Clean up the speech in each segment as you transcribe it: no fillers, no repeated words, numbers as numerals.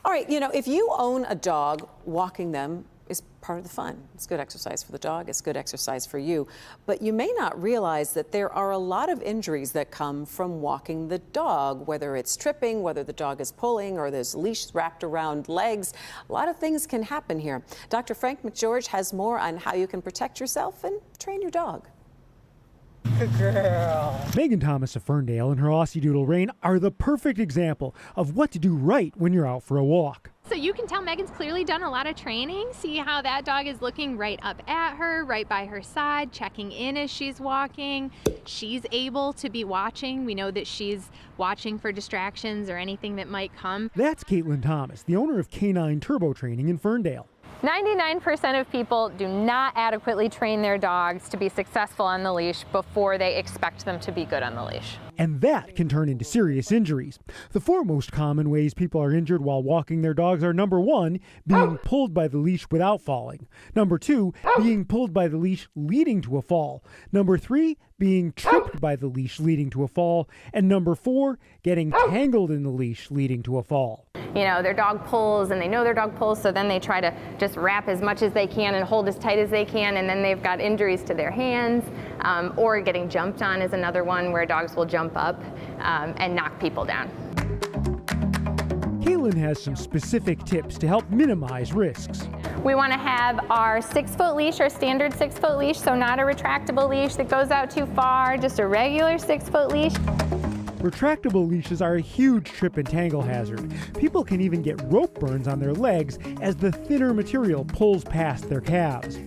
All right, you know, if you own a dog, walking them is part of the fun. It's good exercise for the dog, it's good exercise for you. But you may not realize that there are a lot of injuries that come from walking the dog, whether it's tripping, whether the dog is pulling, or there's leash wrapped around legs. A lot of things can happen here. Dr. Frank McGeorge has more on how you can protect yourself and train your dog. Good girl. Megan Thomas of Ferndale and her Aussie Doodle Rain are the perfect example of what to do right when you're out for a walk. So you can tell Megan's clearly done a lot of training. See how that dog is looking right up at her, right by her side, checking in as she's walking. She's able to be watching. We know that she's watching for distractions or anything that might come. That's Caitlin Thomas, the owner of Canine Turbo Training in Ferndale. 99% of people do not adequately train their dogs to be successful on the leash before they expect them to be good on the leash. And that can turn into serious injuries. The four most common ways people are injured while walking their dogs are: number 1, being pulled by the leash without falling; number 2, being pulled by the leash leading to a fall; number 3, being tripped by the leash leading to a fall; and number 4, getting tangled in the leash leading to a fall. You know, their dog pulls and they know their dog pulls, so then they try to just wrap as much as they can and hold as tight as they can, and then they've got injuries to their hands, or getting jumped on is another one where dogs will jump up and knock people down. Caitlin has some specific tips to help minimize risks. We want to have our 6-foot leash, our standard 6-foot leash, so not a retractable leash that goes out too far, just a regular 6-foot leash. Retractable leashes are a huge trip and tangle hazard. People can even get rope burns on their legs as the thinner material pulls past their calves.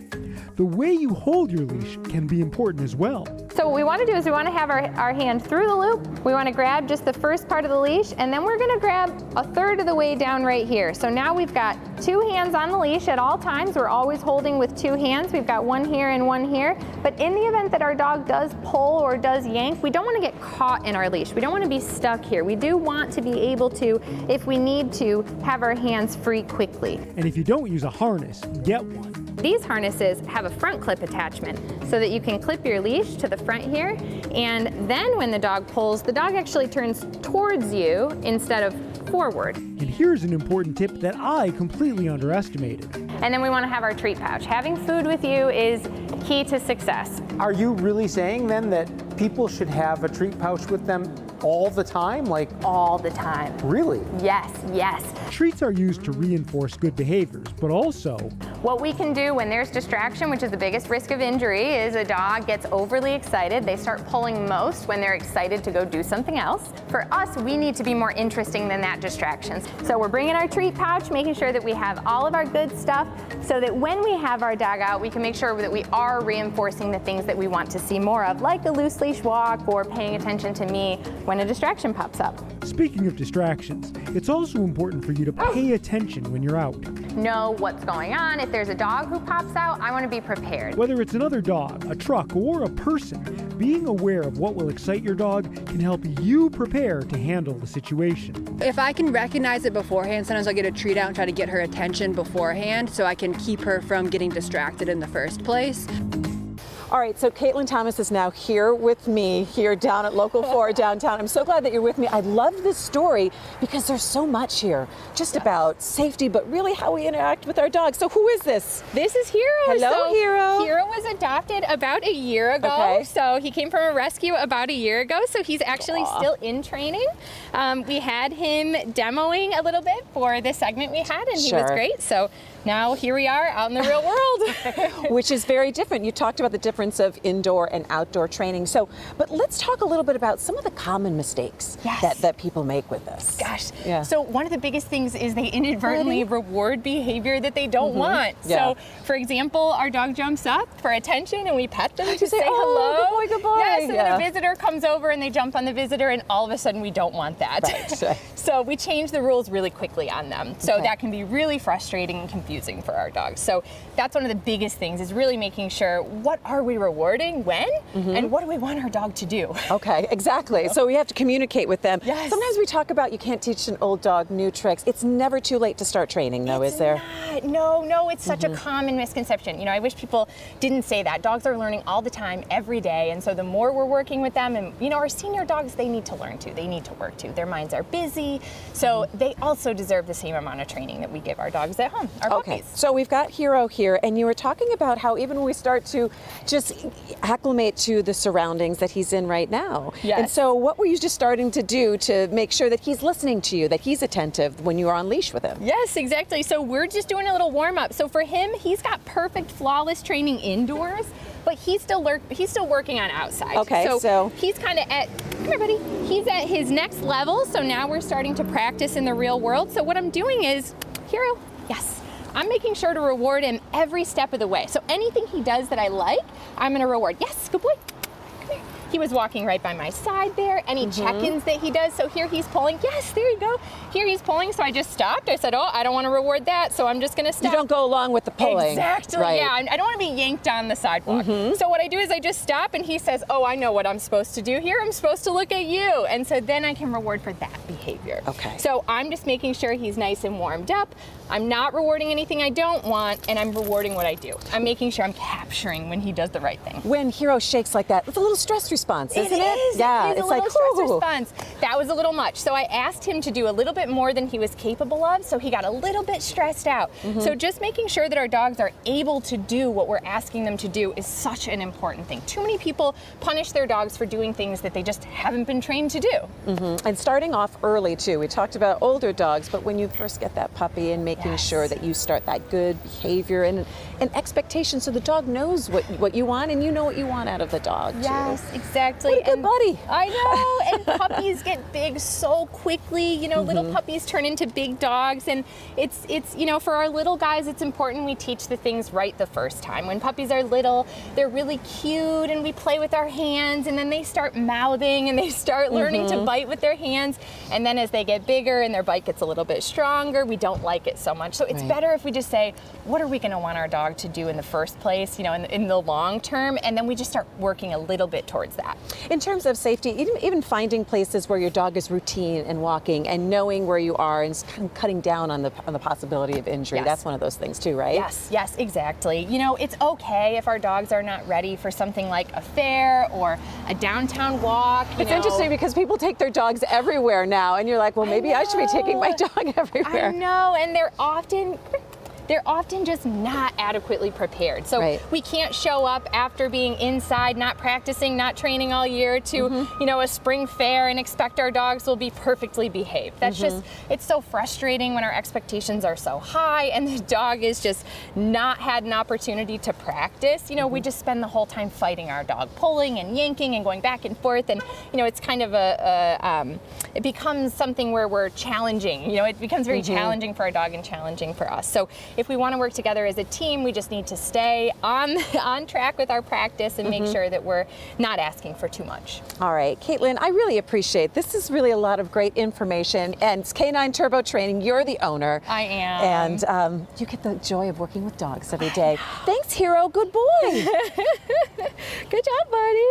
The way you hold your leash can be important as well. So what we want to do is we want to have our hand through the loop. We want to grab just the first part of the leash, and then we're going to grab a third of the way down right here. So now we've got 2 hands on the leash at all times. We're always holding with 2 hands. We've got 1 here and 1 here. But in the event that our dog does pull or does yank, we don't want to get caught in our leash. We don't want to be stuck here. We do want to be able to, if we need to, have our hands free quickly. And if you don't use a harness, get one. These harnesses have a front clip attachment so that you can clip your leash to the front here, and then when the dog pulls, the dog actually turns towards you instead of forward. And here's an important tip that I completely underestimated. And then we want to have our treat pouch. Having food with you is key to success. Are you really saying then that people should have a treat pouch with them all the time? Like all the time. Really? Yes, yes. Treats are used to reinforce good behaviors, but also what we can do when there's distraction, which is the biggest risk of injury, is a dog gets overly excited. They start pulling most when they're excited to go do something else. For us, we need to be more interesting than that distractions. So we're bringing our treat pouch, making sure that we have all of our good stuff so that when we have our dog out, we can make sure that we are reinforcing the things that we want to see more of, like a loose leash walk or paying attention to me when a distraction pops up. Speaking of distractions, it's also important for you to pay attention when you're out. Know what's going on. If there's a dog who pops out, I want to be prepared. Whether it's another dog, a truck, or a person, being aware of what will excite your dog can help you prepare to handle the situation. If I can recognize it beforehand, sometimes I'll get a treat out and try to get her attention beforehand so I can keep her from getting distracted in the first place. All right, so Caitlin Thomas is now here with me, here down at Local 4 downtown. I'm so glad that you're with me. I love this story because there's so much here, just about safety, but really how we interact with our dogs. So who is this? This is Hero. Hello, Hero. Hero was adopted about a year ago. Okay. So he came from a rescue about a year ago. So he's actually still in training. We had him demoing a little bit for the segment we had, and he was great. So now here we are out in the real world. Which is very different. You talked about the difference of indoor and outdoor training. So, but let's talk a little bit about some of the common mistakes that people make with this. Gosh. Yeah. So one of the biggest things is they inadvertently reward behavior that they don't want. Yeah. So for example, our dog jumps up for attention and we pet them to say oh, hello. Good boy, good boy. Yes, and then a visitor comes over and they jump on the visitor, and all of a sudden we don't want that. Right. So we change the rules really quickly on them. So that can be really frustrating and confusing for our dogs. So that's one of the biggest things, is really making sure, what are we we rewarding, when, and what do we want our dog to do? Okay, exactly. So we have to communicate with them. Yes. Sometimes we talk about you can't teach an old dog new tricks. It's never too late to start training, though, is there? No, it's such a common misconception. You know, I wish people didn't say that. Dogs are learning all the time, every day, and so the more we're working with them, and you know, our senior dogs, they need to learn too. They need to work too. Their minds are busy, so they also deserve the same amount of training that we give our dogs at home, our puppies. So we've got Hero here, and you were talking about how even when we start to just acclimate to the surroundings that he's in right now. Yes. And so what were you just starting to do to make sure that he's listening to you, that he's attentive when you are on leash with him? Yes, exactly. So we're just doing a little warm up. So for him, he's got perfect, flawless training indoors, but he's still working on outside. Okay, so he's kind of at, come here, buddy. He's at his next level. So now we're starting to practice in the real world. So what I'm doing is, Hero, yes, I'm making sure to reward him every step of the way. So anything he does that I like, I'm gonna reward. Yes, good boy. Come here. He was walking right by my side there. Any check-ins that he does. So here he's pulling. Yes, there you go. Here he's pulling. So I just stopped. I said, oh, I don't want to reward that. So I'm just going to stop. You don't go along with the pulling. Exactly. Right. Yeah, I don't want to be yanked on the sidewalk. So what I do is I just stop and he says, oh, I know what I'm supposed to do here. I'm supposed to look at you. And so then I can reward for that behavior. Okay. So I'm just making sure he's nice and warmed up. I'm not rewarding anything I don't want, and I'm rewarding what I do. I'm making sure I'm capturing when he does the right thing. When Hero shakes like that, it's a little stress response, isn't it? Yeah, it's a like, little stress ooh. response. That was a little much. So I asked him to do a little bit more than he was capable of, so he got a little bit stressed out. So just making sure that our dogs are able to do what we're asking them to do is such an important thing. Too many people punish their dogs for doing things that they just haven't been trained to do. And starting off early too. We talked about older dogs, but when you first get that puppy and making sure that you start that good behavior and an expectation so the dog knows what you want and you know what you want out of the dog too. Yes, exactly. What a good buddy. I know, and puppies get big so quickly. You know, little puppies turn into big dogs, and it's you know, for our little guys, it's important we teach the things right the first time. When puppies are little, they're really cute, and we play with our hands, and then they start mouthing, and they start learning to bite with their hands, and then as they get bigger and their bite gets a little bit stronger, we don't like it so much. So it's better if we just say, what are we going to want our dog to do in the first place, you know, in the long term, and then we just start working a little bit towards that. In terms of safety, even finding places where your dog is routine and walking and knowing where you are and kind of cutting down on the possibility of injury, that's one of those things too, right? Yes, exactly. You know, it's okay if our dogs are not ready for something like a fair or a downtown walk. It's interesting because people take their dogs everywhere now, and you're like, well, maybe I should be taking my dog everywhere. I know, and they're often just not adequately prepared. So we can't show up after being inside, not practicing, not training all year to, you know, a spring fair and expect our dogs will be perfectly behaved. That's just, it's so frustrating when our expectations are so high and the dog is just not had an opportunity to practice. You know, we just spend the whole time fighting our dog, pulling and yanking and going back and forth. And, you know, it's kind of it becomes something where we're challenging. You know, it becomes very challenging for our dog and challenging for us. So if we want to work together as a team, we just need to stay on track with our practice and make sure that we're not asking for too much. All right, Caitlin, I really appreciate this. Is really a lot of great information, and it's Canine Turbo Training. You're the owner. I am. And you get the joy of working with dogs every day. Thanks, Hero. Good boy. Good job, buddy.